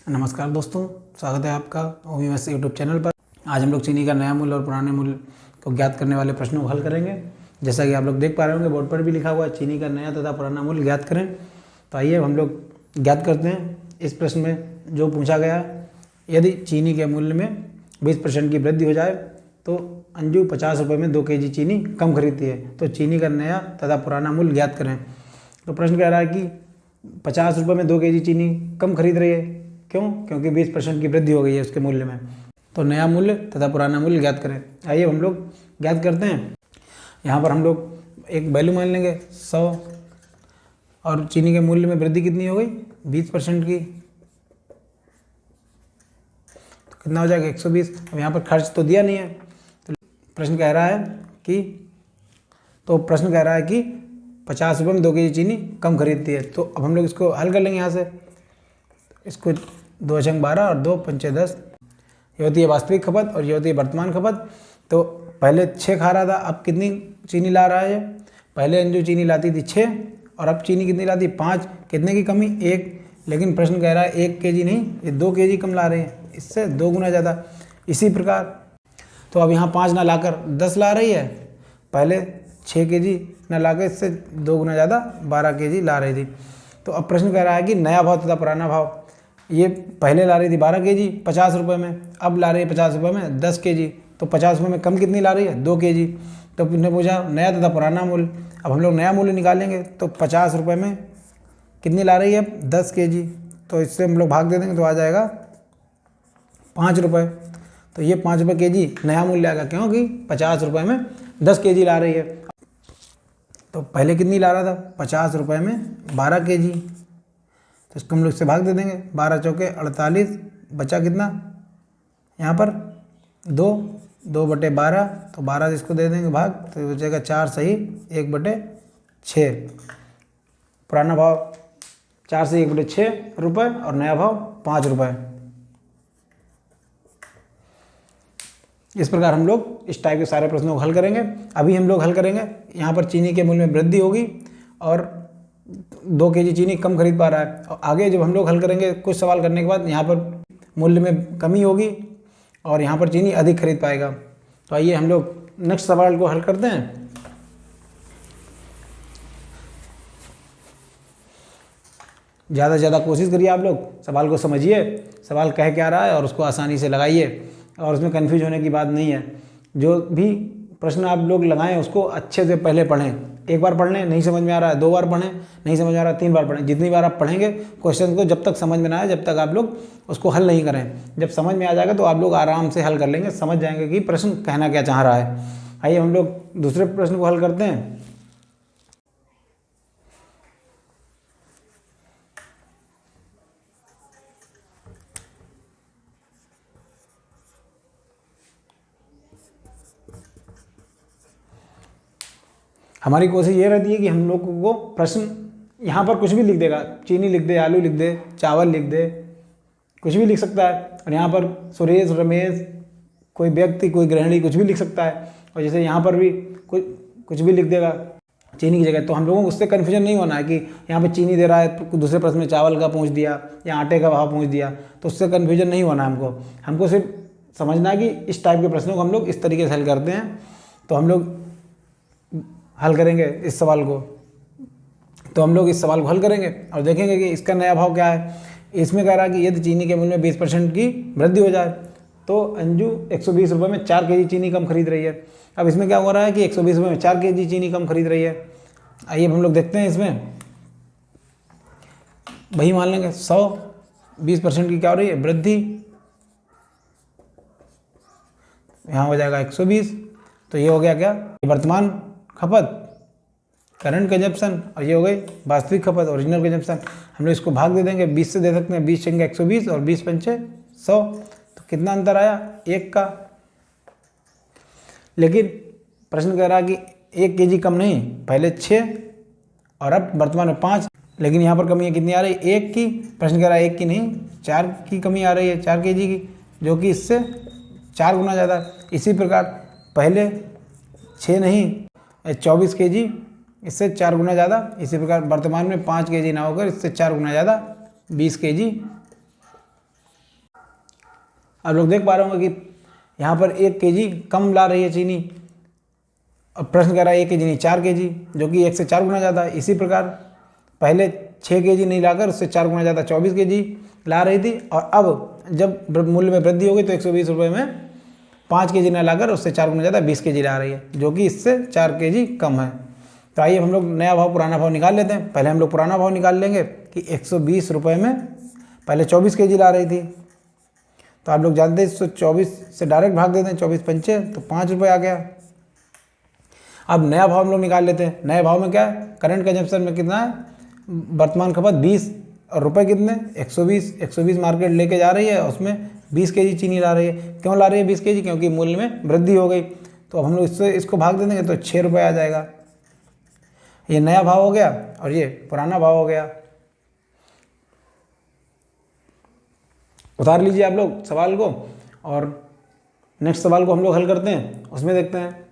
नमस्कार दोस्तों, स्वागत है आपका ओवीएमएस यूट्यूब चैनल पर। आज हम लोग चीनी का नया मूल्य और पुराने मूल्य को ज्ञात करने वाले प्रश्नों को हल करेंगे। जैसा कि आप लोग देख पा रहे होंगे बोर्ड पर भी लिखा हुआ है चीनी का नया तथा पुराना मूल्य ज्ञात करें। तो आइए हम लोग ज्ञात करते हैं। इस प्रश्न में जो पूछा गया है, यदि चीनी के मूल्य में 20% की वृद्धि हो जाए तो अंजू 50 रुपये में 2 kg चीनी कम खरीदती है, तो चीनी का नया तथा पुराना मूल्य ज्ञात करें। तो प्रश्न कह रहा है कि 50 रुपये में 2 kg चीनी कम खरीद रही है, क्यों? क्योंकि 20% की वृद्धि हो गई है उसके मूल्य में। तो नया मूल्य तथा पुराना मूल्य ज्ञात करें। आइए हम लोग ज्ञात करते हैं। यहाँ पर हम लोग एक वैल्यू मान लेंगे 100, और चीनी के मूल्य में वृद्धि कितनी हो गई 20% की, तो कितना हो जाएगा 120। अब यहाँ पर खर्च तो दिया नहीं है, तो प्रश्न कह रहा है कि 50 रुपये में 2 kg चीनी कम खरीदती है। तो अब हम लोग इसको हल कर लेंगे। यहाँ से इसको 2 × 12 और 2 × 5 = 10, ये होती है वास्तविक खपत और ये होती है वर्तमान खपत। तो पहले 6 खा रहा था, अब कितनी चीनी ला रहा है? पहले अंजू चीनी लाती थी 6 और अब चीनी कितनी लाती 5। कितने की कमी? 1। लेकिन प्रश्न कह रहा है 1 kg नहीं, ये 2 kg कम ला रहे हैं, इससे 2 गुना ज़्यादा। इसी प्रकार तो अब यहाँ 5 ना लाकर 10 ला रही है, पहले 6 kg ना लाकर इससे 2 गुना ज़्यादा 12 kg ला रही थी। तो अब प्रश्न कह रहा है कि नया भाव तथा पुराना भाव। ये पहले ला रही थी 12 kg 50 रुपये में, अब ला रही है 50 रुपये में 10 kg। तो 50 रुपये में कम कितनी ला रही है? 2 kg। तो उसने पूछा नया तथा पुराना मूल्य। अब हम लोग नया मूल्य निकालेंगे, तो 50 रुपये में कितनी ला रही है? 10 kg। तो इससे हम लोग भाग दे देंगे तो आ जाएगा 5 रुपये। तो ये 5 रुपये kg नया मूल्य आएगा, क्योंकि 50 रुपये में 10 kg ला रही है। तो पहले कितनी ला रहा था? 50 रुपये में 12 kg। तो इसको हम लोग इससे भाग दे देंगे, 12 चौके 48, बचा कितना यहाँ पर 2/12। तो 12 इसको दे देंगे भाग, तो बचेगा 4 सही 1/6। पुराना भाव 4 से 1/6 रुपये और नया भाव 5 रुपये। इस प्रकार हम लोग इस टाइप के सारे प्रश्नों को हल करेंगे। अभी हम लोग हल करेंगे, यहाँ पर चीनी के मूल्य में वृद्धि होगी और 2 kg चीनी कम खरीद पा रहा है। और आगे जब हम लोग हल करेंगे कुछ सवाल करने के बाद, यहाँ पर मूल्य में कमी होगी और यहाँ पर चीनी अधिक खरीद पाएगा। तो आइए हम लोग नेक्स्ट सवाल को हल करते हैं। ज़्यादा से ज़्यादा कोशिश करिए, आप लोग सवाल को समझिए, सवाल कह क्या रहा है और उसको आसानी से लगाइए, और उसमें कन्फ्यूज होने की बात नहीं है। जो भी प्रश्न आप लोग लगाएं उसको अच्छे से पहले पढ़ें। एक बार पढ़ लें, नहीं समझ में आ रहा है 2 बार पढ़ें, नहीं समझ में आ रहा है 3 बार पढ़ें। जितनी बार आप पढ़ेंगे क्वेश्चन को, जब तक समझ में ना आए जब तक आप लोग उसको हल नहीं करें। जब समझ में आ जाएगा तो आप लोग आराम से हल कर लेंगे, समझ जाएंगे कि प्रश्न कहना क्या चाह रहा है। आइए हम लोग दूसरे प्रश्न को हल करते हैं। हमारी कोशिश ये रहती है कि हम लोगों को प्रश्न यहाँ पर कुछ भी लिख देगा, चीनी लिख दे, आलू लिख दे, चावल लिख दे, कुछ भी लिख सकता है। और यहाँ पर सुरेश, रमेश, कोई व्यक्ति, कोई गृहिणी, कुछ भी लिख सकता है। और जैसे यहाँ पर भी कुछ भी लिख देगा चीनी की जगह। तो हम लोगों को उससे कन्फ्यूजन नहीं होना है कि यहाँ पर चीनी दे रहा है, दूसरे प्रश्न में चावल का पूछ दिया या आटे का भाव पूछ दिया, तो उससे कन्फ्यूजन नहीं होना हमको सिर्फ समझना है कि इस टाइप के प्रश्नों को हम लोग इस तरीके से हल करते हैं। तो हम लोग हल करेंगे इस सवाल को। तो हम लोग इस सवाल को हल करेंगे और देखेंगे कि इसका नया भाव क्या है। इसमें कह रहा है कि यदि चीनी के मूल्य में 20% की वृद्धि हो जाए तो अंजू 120 रुपये में 4 kg चीनी कम खरीद रही है। अब इसमें क्या हो रहा है कि 120 रुपये में 4 kg चीनी कम खरीद रही है। आइए हम लोग देखते हैं। इसमें वही मान लेंगे 100, 20% की क्या हो रही है? वृद्धि। यहाँ हो जाएगा 120। तो ये हो गया क्या? वर्तमान खपत, करंट कंजप्शन, और ये हो गई वास्तविक खपत, ओरिजिनल कंजप्शन। हम लोग इसको भाग दे देंगे, 20 से दे सकते हैं, 20 × 120 और 20 × 5 = 100। तो कितना अंतर आया? 1 का। लेकिन प्रश्न कह रहा है कि 1 kg कम नहीं, पहले 6 और अब वर्तमान में 5। लेकिन यहाँ पर कमी कितनी आ रही है? 1 की। प्रश्न कह रहा है 1 की नहीं, 4 की कमी आ रही है, 4 kg की, जो कि इससे 4 गुना ज़्यादा। इसी प्रकार पहले 6 नहीं 24 kg, इससे 4 गुना ज़्यादा। इसी प्रकार वर्तमान में 5 kg ना होकर इससे 4 गुना ज़्यादा 20 kg आप लोग देख पा रहे होंगे कि यहाँ पर 1 kg कम ला रही है चीनी, और प्रश्न कह रहा है 1 kg नहीं 4 kg, जो कि 1 से 4 गुना ज़्यादा है। इसी प्रकार पहले 6 kg नहीं लाकर उससे 4 गुना ज़्यादा 24 kg ला रही थी, और अब जब मूल्य में वृद्धि हो गई तो 120 रुपये में 5 kg न लाकर उससे 4 गुना ज़्यादा 20 kg ला रही है, जो कि इससे 4 kg कम है। तो आइए हम लोग नया भाव पुराना भाव निकाल लेते हैं। पहले हम लोग पुराना भाव निकाल लेंगे कि 120 रुपये में पहले 24 kg ला रही थी, तो आप लोग जानते हैं 124 से डायरेक्ट भाग देते हैं, 24 पंचे तो 5 रुपये आ गया। अब नया भाव हम लोग निकाल लेते हैं। नए भाव में क्या है, करंट कंजम्पशन में कितना है, वर्तमान खपत 20 और रुपए कितने 120 मार्केट लेके जा रही है, उसमें 20 kg चीनी ला रही है। क्यों ला रही है 20 kg, क्योंकि मूल्य में वृद्धि हो गई। तो अब हम लोग इसको भाग दे देंगे तो 6 रुपये आ जाएगा। ये नया भाव हो गया और ये पुराना भाव हो गया। उतार लीजिए आप लोग सवाल को, और नेक्स्ट सवाल को हम लोग हल करते हैं, उसमें देखते हैं।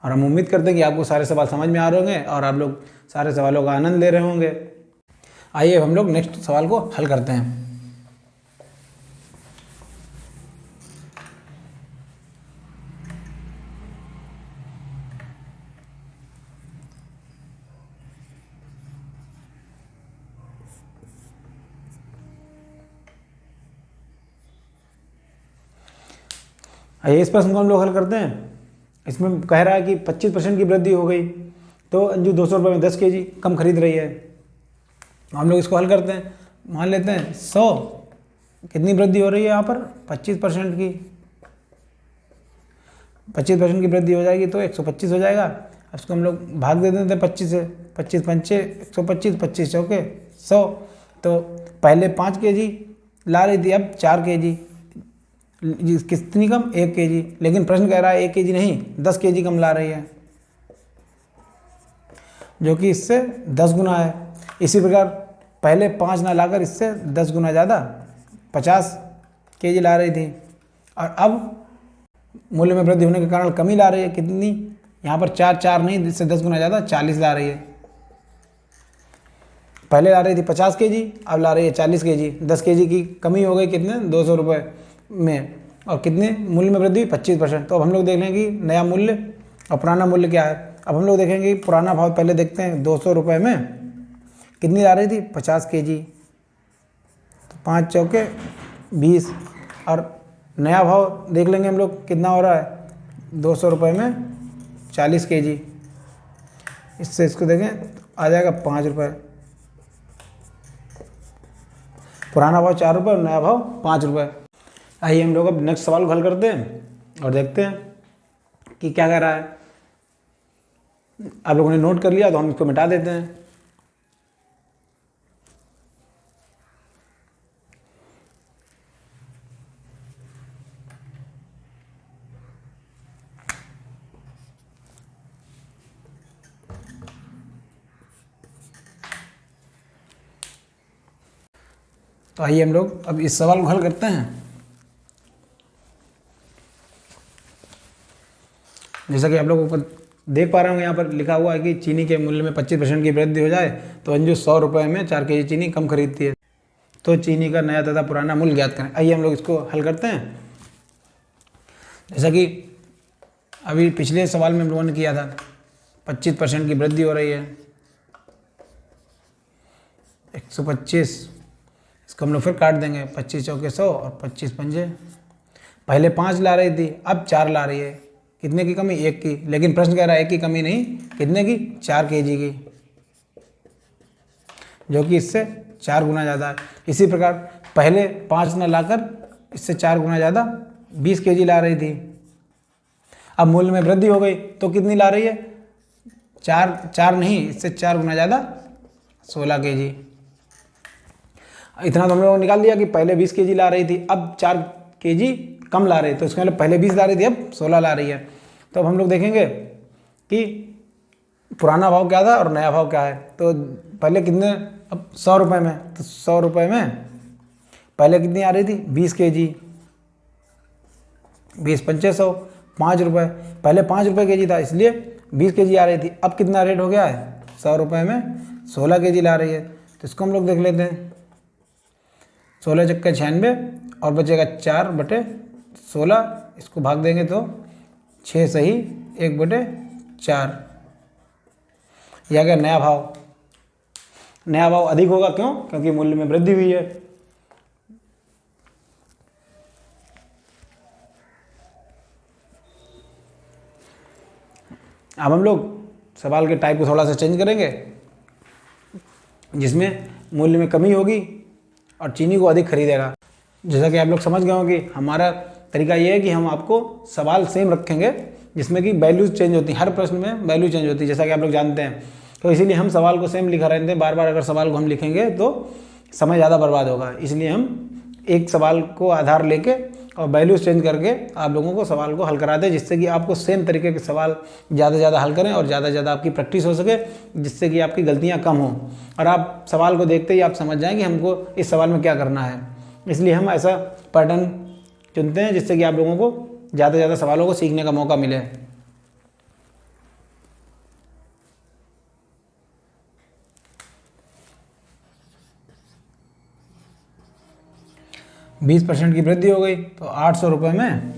और हम उम्मीद करते हैं कि आपको सारे सवाल समझ में आ रहे होंगे और आप लोग सारे सवालों का आनंद ले रहे होंगे। आइए हम लोग नेक्स्ट सवाल को हल करते हैं। आइए इस प्रश्न को हम लोग हल करते हैं। इसमें कह रहा है कि 25% की वृद्धि हो गई, तो अंजू 200 रुपये में 10 kg कम खरीद रही है। हम लोग इसको हल करते हैं। मान लेते हैं 100 कितनी वृद्धि हो रही है यहाँ पर 25% की, 25% की वृद्धि हो जाएगी तो 125 हो जाएगा। अब इसको हम लोग भाग दे देते हैं 25 से, 25 पंचे 125, 25 चौके 100। तो पहले 5 kg ला रही थी, अब 4 kg, कितनी कम 1 kg। लेकिन प्रश्न कह रहा है 1 kg नहीं 10 kg कम ला रही है, जो कि इससे 10 गुना है। इसी प्रकार पहले 5 ना लाकर इससे 10 गुना ज़्यादा 50 kg ला रही थी, और अब मूल्य में वृद्धि होने के कारण कमी ला रही है। कितनी, यहाँ पर 4 नहीं, इससे 10 गुना ज़्यादा 40 ला रही है। पहले ला रही थी 50 kg, अब ला रही है 40 kg। 10 kg की कमी हो गई, कितने 200 रुपये में, और कितने मूल्य में वृद्धि 25%। तो अब हम लोग देख लें कि नया मूल्य और पुराना मूल्य क्या है। अब हम लोग देखेंगे पुराना भाव पहले देखते हैं। 200 रुपये में कितनी ला रही थी 50 kg, तो 5 चौके 20, और नया भाव देख लेंगे हम लोग कितना हो रहा है 200 रुपये में 40 kg। इससे इसको देखें तो आ जाएगा 5 रुपये। पुराना भाव 4 रुपये और नया भाव 5 रुपये। आइए हम लोग अब नेक्स्ट सवाल को हल करते हैं और देखते हैं कि क्या कह रहा है। आप लोगों ने नोट कर लिया तो हम इसको मिटा देते हैं। तो आइए हम लोग अब इस सवाल को हल करते हैं। जैसा कि आप लोगों को देख पा रहे होंगे, यहाँ पर लिखा हुआ है कि चीनी के मूल्य में 25% की वृद्धि हो जाए तो अंजू 100 रुपये में 4 kg चीनी कम खरीदती है। तो चीनी का नया तथा पुराना मूल्य ज्ञात करें। आइए हम लोग इसको हल करते हैं। जैसा कि अभी पिछले सवाल में हम लोगों ने किया था, 25% की वृद्धि हो रही है, 125, इसको हम लोग फिर काट देंगे, 25 चौके 100 और 25 पंजे। पहले 5 ला रही थी, अब 4 ला रही है। कितने की कमी 1 की, लेकिन प्रश्न कह रहा है 1 की कमी नहीं, कितने की 4 kg की, जो कि इससे 4 गुना ज़्यादा है। इसी प्रकार पहले 5 न लाकर इससे 4 गुना ज़्यादा 20 kg ला रही थी। अब मूल्य में वृद्धि हो गई तो कितनी ला रही है 4 नहीं, इससे 4 गुना ज़्यादा 16 kg। इतना तो हम लोगों ने निकाल लिया कि पहले 20 kg ला रही थी, अब 4 kg कम ला रही है। तो इसका मतलब पहले 20 ला रही थी, अब 16 ला रही है। तो अब हम लोग देखेंगे कि पुराना भाव क्या था और नया भाव क्या है। तो पहले कितने, अब 100 रुपये में, तो 100 रुपये में पहले कितनी आ रही थी 20 kg, 20 पंचे 100, 5 रुपये। पहले 5 रुपये kg था, इसलिए 20 kg आ रही थी। अब कितना रेट हो गया है 100 रुपये में 16 kg ला रही है। तो इसको हम लोग देख लेते हैं, 16 चक्के 96 और बचेगा 4/5। 16, इसको भाग देंगे तो 6 सही 1/4। यह क्या नया भाव, नया भाव अधिक होगा, क्यों? क्योंकि मूल्य में वृद्धि हुई है। अब हम लोग सवाल के टाइप को थोड़ा सा चेंज करेंगे, जिसमें मूल्य में कमी होगी और चीनी को अधिक खरीदेगा। जैसा कि आप लोग समझ गए हो कि हमारा तरीका ये है कि हम आपको सवाल सेम रखेंगे, जिसमें कि वैल्यूज चेंज होती हैं, हर प्रश्न में वैल्यू चेंज होती है, जैसा कि आप लोग जानते हैं। तो इसीलिए हम सवाल को सेम लिखा रहते हैं। बार बार अगर सवाल को हम लिखेंगे तो समय ज़्यादा बर्बाद होगा, इसलिए हम एक सवाल को आधार लेके और वैल्यूज चेंज करके आप लोगों को सवाल को हल कराते हैं, जिससे कि आपको सेम तरीके के सवाल ज़्यादा से ज़्यादा हल करें और ज़्यादा से ज़्यादा आपकी प्रैक्टिस हो सके, जिससे कि आपकी गलतियाँ कम हों और आप सवाल को देखते ही आप समझ जाएँ कि हमको इस सवाल में क्या करना है। इसलिए हम ऐसा पैटर्न चुनते हैं जिससे कि आप लोगों को ज़्यादा से ज़्यादा सवालों को सीखने का मौका मिले। %20 की वृद्धि हो गई तो 800 रुपये में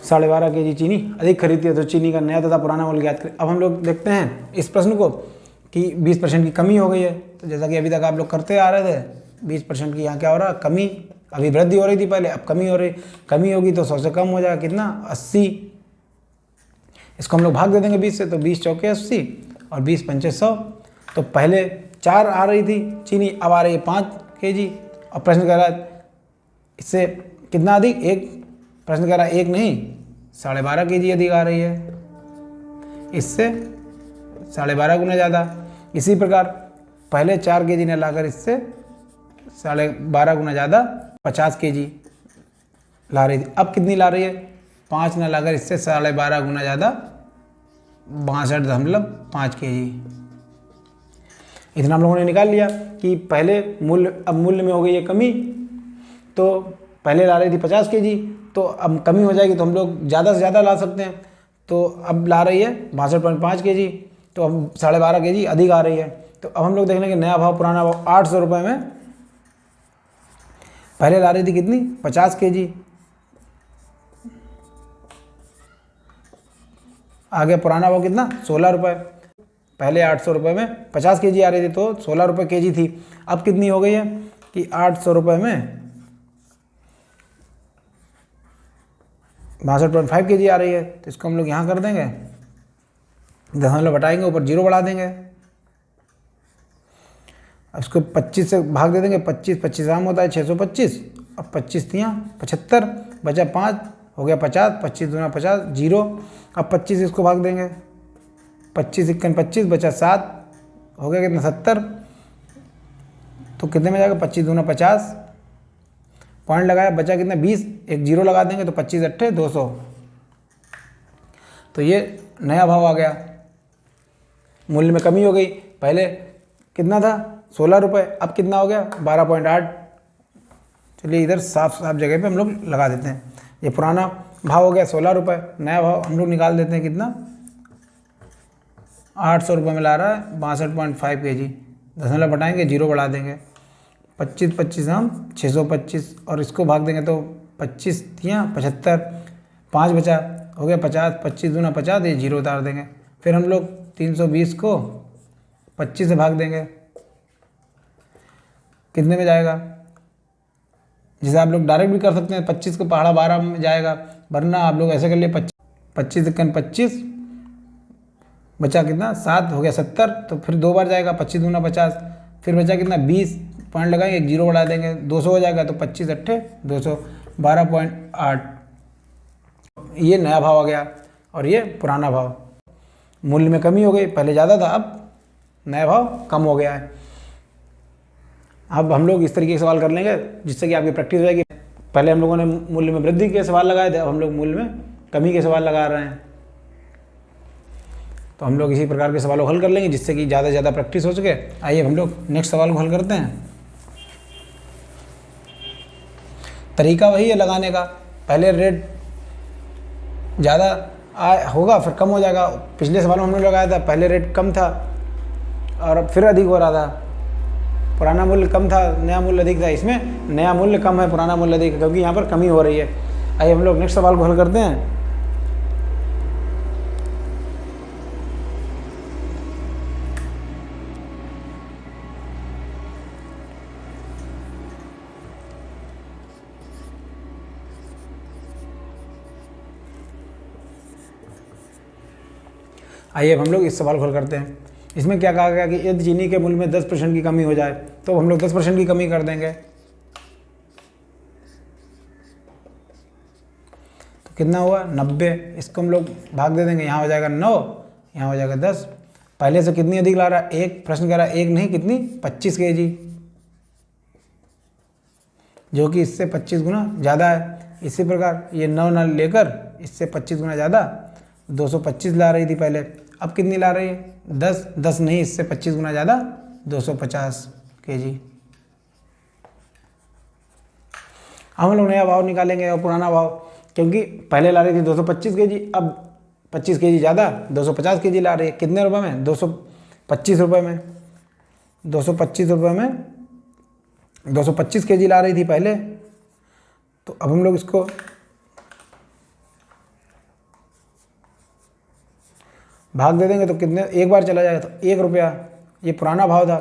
12.5 kg चीनी अधिक खरीदती है। तो चीनी का नया तथा पुराना मूल्य ज्ञात करें। अब हम लोग देखते हैं इस प्रश्न को कि 20% की कमी हो गई है। तो जैसा कि अभी तक आप लोग करते आ रहे थे, 20% की यहाँ क्या हो रहा है, कमी। अभी वृद्धि हो रही थी पहले, अब कमी हो रही। कमी होगी तो 100 से कम हो जाएगा, कितना, 80। इसको हम लोग भाग दे देंगे 20 से, तो 20 चौके 80 और 20 पंचे 100। तो पहले 4 आ रही थी चीनी, अब आ रही है 5 kg। और प्रश्न कह रहा है इससे कितना अधिक, एक। प्रश्न कह रहा है एक नहीं, 12.5 kg अधिक आ रही है, इससे 12.5 गुना ज़्यादा। इसी प्रकार पहले 4 kg ने लाकर इससे 12.5 गुना ज़्यादा 50 kg ला रही थी। अब कितनी ला रही है, 5 ने लाकर इससे 12.5 गुना ज़्यादा 62.5 kg। इतना हम लोगों ने निकाल लिया कि पहले मूल्य, अब मूल्य में हो गई है कमी। तो पहले ला रही थी 50 kg, तो अब कमी हो जाएगी तो हम लोग ज़्यादा से ज़्यादा ला सकते हैं। तो अब ला रही है 62.5 kg, तो अब 12.5 kg अधिक आ रही है। तो अब हम लोग देख लेंगे नया भाव पुराना भाव। 800 रुपये में पहले ला रही थी कितनी, 50 kg। आगे पुराना भाव कितना, 16 रुपये। पहले 800 रुपये में 50 kg आ रही थी तो 16 रुपये kg थी। अब कितनी हो गई है कि 800 रुपये में 62.5 kg आ रही है। तो इसको हम लोग यहाँ कर देंगे, दशमलव बटाएंगे, ऊपर 0 बढ़ा देंगे। अब इसको 25 से भाग दे देंगे, 25 आम होता है 625, और 25 तियाँ 75, बचा 5, हो गया 50, 25 दूना 50, 0। अब 25 इसको भाग देंगे, 25 इक्कन 25, बचा 7, हो गया कितना, 70। तो कितने में जाएगा, 25 दूना 50, पॉइंट लगाया, बचा कितना, 20, एक 0 लगा देंगे तो 25 अट्ठे 200। तो ये नया भाव आ गया। मूल्य में कमी हो गई, पहले कितना था, 16 रुपये, अब कितना हो गया, 12.8। चलिए इधर साफ साफ जगह पे हम लोग लगा देते हैं। ये पुराना भाव हो गया 16 रुपये, नया भाव हम लोग निकाल देते हैं कितना, 800 रुपये में ला रहा है 62.5 kg। दशमलव बटाएंगे, 0 बढ़ा देंगे, 25 हम 625, और इसको भाग देंगे तो 25 तियाँ 75, 5 बचा, हो गया 50, 25 दूना 50, ये 0 उतार देंगे। फिर हम लोग 320 को 25 से भाग देंगे, कितने में जाएगा, जिसे आप लोग डायरेक्ट भी कर सकते हैं, 25 को पहाड़ा 12 में जाएगा, वरना आप लोग ऐसे कर लिए 25 इक्कन 25, बचा कितना, 7, हो गया 70। तो फिर 2 बार जाएगा, 25 दूना 50, फिर बचा कितना, 20, पॉइंट लगाएंगे, एक 0 बढ़ा देंगे, 200 हो जाएगा। तो 25 अट्ठे 200, 12.8। ये नया भाव आ गया और ये पुराना भाव। मूल्य में कमी हो गई, पहले ज़्यादा था, अब नया भाव कम हो गया है। अब हम लोग इस तरीके के सवाल कर लेंगे जिससे कि आपकी प्रैक्टिस हो जाएगी। पहले हम लोगों ने मूल्य में वृद्धि के सवाल लगाए थे, अब हम लोग मूल्य में कमी के सवाल लगा रहे हैं। तो हम लोग इसी प्रकार के सवालों को हल कर लेंगे जिससे कि ज़्यादा से ज़्यादा प्रैक्टिस हो सके। आइए हम लोग नेक्स्ट सवाल को हल करते हैं। तरीका वही है लगाने का, पहले रेट ज़्यादा होगा फिर कम हो जाएगा। पिछले सवाल में हमने लगाया था पहले रेट कम था और फिर अधिक हो रहा था। पुराना मूल्य कम था, नया मूल्य अधिक था। इसमें नया मूल्य कम है, पुराना मूल्य अधिक है, क्योंकि यहाँ पर कमी हो रही है। आइए हम लोग नेक्स्ट सवाल को हल करते हैं। आइए अब हम लोग इस सवाल को हल करते हैं। इसमें क्या कहा गया कि यदि चीनी के मूल्य में 10% की कमी हो जाए तो हम लोग 10% की कमी कर देंगे। तो कितना हुआ 90। इसको हम लोग भाग दे देंगे, यहाँ हो जाएगा 9, यहाँ हो जाएगा 10। पहले से कितनी अधिक ला रहा है, एक प्रश्न कह रहा है, एक नहीं कितनी 25 kg, जो कि इससे 25 गुना ज़्यादा है। इसी प्रकार ये 9 न लेकर इससे 25 गुना ज़्यादा 225 ला रही थी पहले, अब कितनी ला रही है 10, 10 नहीं इससे 25 गुना ज़्यादा 250 kg। हम लोग नया भाव निकालेंगे और पुराना भाव, क्योंकि पहले ला रही थी 225 kg, अब 25 kg ज़्यादा 250 kg ला रही है। कितने रुपए में 225 रुपये में, 225 रुपये में 225 kg ला रही थी पहले। तो अब हम लोग इसको भाग दे देंगे तो कितने, एक बार चला जाएगा तो 1 रुपया, ये पुराना भाव था।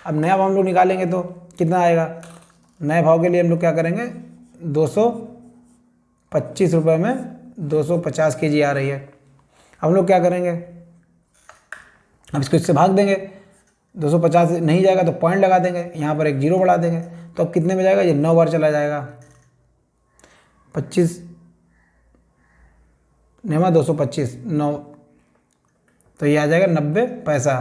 अब नया भाव हम लोग निकालेंगे तो कितना आएगा, नए भाव के लिए हम लोग क्या करेंगे 225 रुपये में 250 kg आ रही है। अब हम लोग क्या करेंगे, अब इसको इससे भाग देंगे, 250 नहीं जाएगा तो पॉइंट लगा देंगे, यहाँ पर एक 0 बढ़ा देंगे। तो अब कितने में जाएगा, ये 9 बार चला जाएगा, 25 नेमा 225 9, तो ये आ जाएगा 90 पैसा,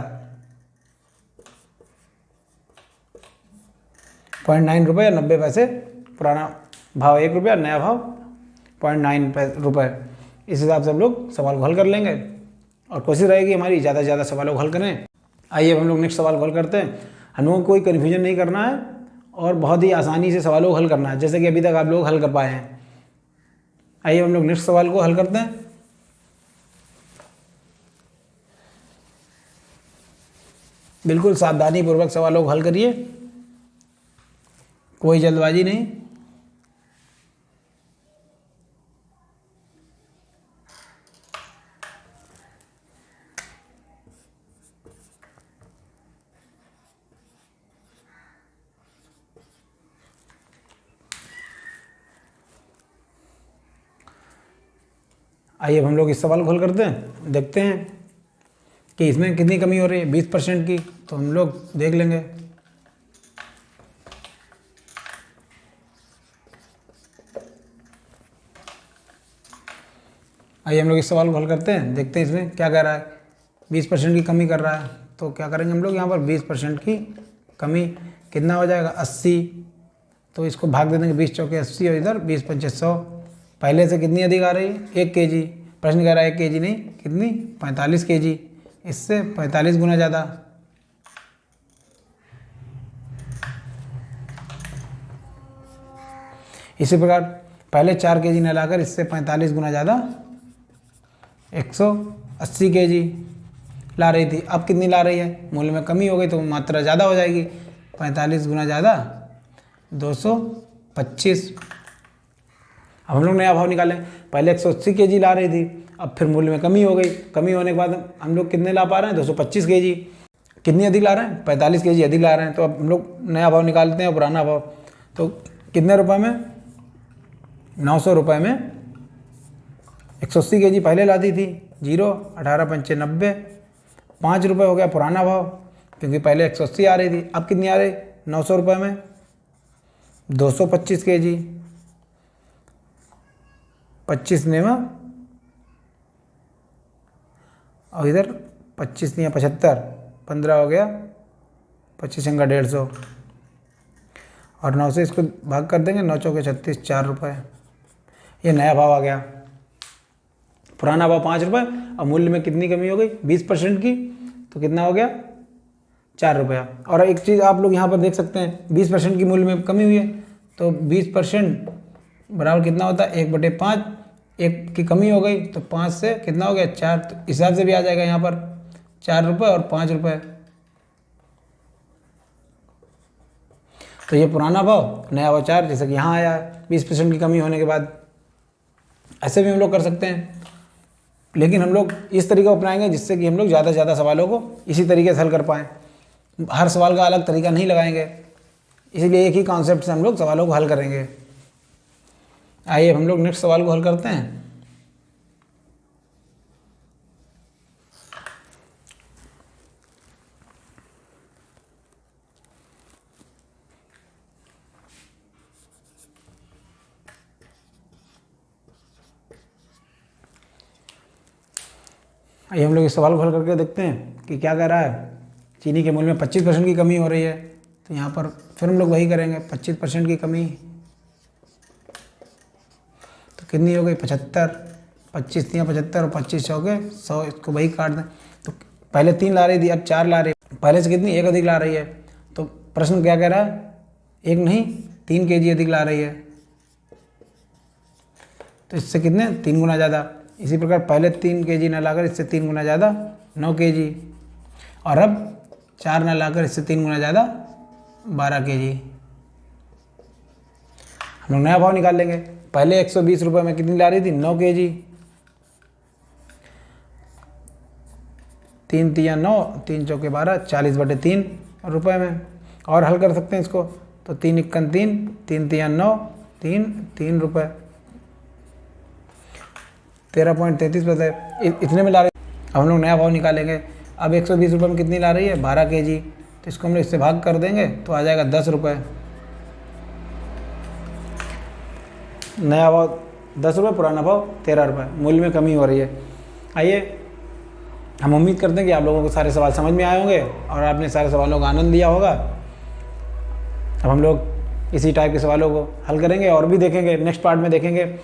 0.9 रुपये या 90 पैसे। पुराना भाव 1 रुपया, नया भाव 0.9 रुपये। इस हिसाब से हम लोग सवाल को हल कर लेंगे और कोशिश रहेगी हमारी ज़्यादा से ज़्यादा सवालों को हल करें। आइए अब हम लोग नेक्स्ट सवाल को हल करते हैं। हम लोगों को कोई कन्फ्यूजन नहीं करना है और बहुत ही आसानी से सवालों को हल करना है, जैसे कि अभी तक आप लोग हल कर पाए हैं। आइए हम लोग नेक्स्ट सवाल को हल करते हैं। बिल्कुल सावधानी पूर्वक सवालों को हल करिए, कोई जल्दबाजी नहीं। आइए अब हम लोग इस सवाल को हल करते हैं, देखते हैं कि इसमें कितनी कमी हो रही है 20% की। तो हम लोग देख लेंगे। आइए हम लोग इस सवाल को हल करते हैं, देखते हैं इसमें क्या कह रहा है। 20% की कमी कर रहा है, तो क्या करेंगे हम लोग, यहाँ पर 20% की कमी कितना हो जाएगा 80। तो इसको भाग दे देंगे, 20 चौके 80 और इधर 20 पंचे 100। पहले से कितनी अधिक आ रही है 1 kg, प्रश्न कह रहा है 1 kg नहीं कितनी 45 kg, इससे 45 गुना ज़्यादा। इसी प्रकार पहले 4 kg न लाकर इससे 45 गुना ज़्यादा 180 kg ला रही थी, अब कितनी ला रही है, मूल्य में कमी हो गई तो मात्रा ज़्यादा हो जाएगी, 45 गुना ज़्यादा 225। अब हम लोग नया भाव निकालें, पहले 180 kg ला रही थी, अब फिर मूल्य में कमी हो गई, कमी होने के बाद हम लोग कितने ला पा रहे हैं 225 kg। कितनी अधिक ला रहे हैं 45 kg अधिक ला रहे हैं। तो अब हम लोग नया भाव निकालते हैं और पुराना भाव, तो कितने रुपए में 900 रुपये में 180 kg पहले लाती थी 0, 18 पंचे 90, 5 रुपये हो गया पुराना भाव, क्योंकि पहले 180 आ रही थी, अब कितनी आ रही 900 रुपये में 225 kg, 25 नेमा और इधर 25 नहीं 75, 15 हो गया, 25 अंगा 150 और 9 से इसको भाग कर देंगे, 9 चौके 36, 4 रुपये। ये नया भाव आ गया। पुराना भाव 5 रुपये और मूल्य में कितनी कमी हो गई 20% की, तो कितना हो गया 4 रुपया। और एक चीज़ आप लोग यहाँ पर देख सकते हैं, 20% की मूल्य में कमी हुई है, तो 20% बराबर कितना होता है 1/5, 1 की कमी हो गई तो 5 से कितना हो गया 4, तो इस हिसाब से भी आ जाएगा यहाँ पर 4 रुपये और 5 रुपये। तो ये पुराना भाव, नया भाव 4, जैसे कि यहाँ आया है 20% की कमी होने के बाद। ऐसे भी हम लोग कर सकते हैं, लेकिन हम लोग इस तरीका अपनाएंगे जिससे कि हम लोग ज़्यादा से ज़्यादा सवालों को इसी तरीके से हल कर पाएँ। हर सवाल का अलग तरीका नहीं लगाएंगे, इसीलिए एक ही कॉन्सेप्ट से हम लोग सवालों को हल करेंगे। आइए हम लोग नेक्स्ट सवाल को हल करते हैं। आइए हम लोग इस सवाल को हल करके देखते हैं कि क्या कह रहा है। चीनी के मूल्य में 25% की कमी हो रही है, तो यहाँ पर फिर हम लोग वही करेंगे, 25% की कमी, तो कितनी हो गई 75, 25 तियाँ 75 और 25 चौके 100, इसको वही काट दें। तो पहले 3 ला रही थी, अब 4 ला रही है, पहले से कितनी 1 अधिक ला रही है। तो प्रश्न क्या कह रहा है, 1 नहीं 3 kg अधिक ला रही है, तो इससे कितने 3 गुना ज़्यादा। इसी प्रकार पहले 3 kg न लाकर इससे 3 गुना ज़्यादा 9 kg, और अब 4 न लाकर इससे 3 गुना ज़्यादा 12 kg। हम लोग नया भाव निकाल लेंगे। पहले 120 रुपये में कितनी ला रही थी 9 kg, 3 तिया 9, 3 चौके 12, 40/3 रुपये में। और हल कर सकते हैं इसको, तो 3 इक्कन 3, 3 तिया 9, 3 रुपये, 13.33 पैसे इतने में ला रही। अब हम लोग नया भाव निकालेंगे। अब 120 रुपये में कितनी ला रही है 12 kg, तो इसको हम लोग इससे भाग कर देंगे तो आ जाएगा 10 रुपये। नया भाव 10 रुपये, पुराना भाव 13 रुपये, मूल्य में कमी हो रही है। आइए हम उम्मीद करते हैं कि आप लोगों को सारे सवाल समझ में आए होंगे और आपने सारे सवालों का आनंद लिया होगा। अब हम लोग इसी टाइप के सवालों को हल करेंगे और भी देखेंगे, नेक्स्ट पार्ट में देखेंगे।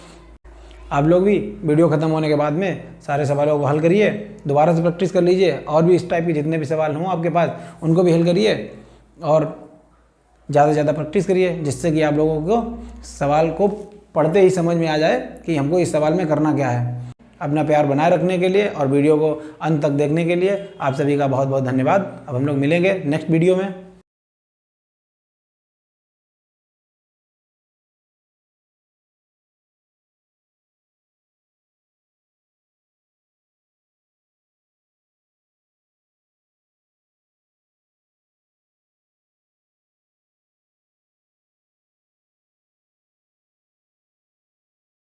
आप लोग भी वीडियो ख़त्म होने के बाद में सारे सवालों को हल करिए, दोबारा से प्रैक्टिस कर लीजिए, और भी इस टाइप के जितने भी सवाल हों आपके पास उनको भी हल करिए और ज़्यादा से ज़्यादा प्रैक्टिस करिए, जिससे कि आप लोगों को सवाल को पढ़ते ही समझ में आ जाए कि हमको इस सवाल में करना क्या है। अपना प्यार बनाए रखने के लिए और वीडियो को अंत तक देखने के लिए आप सभी का बहुत बहुत धन्यवाद। अब हम लोग मिलेंगे नेक्स्ट वीडियो में।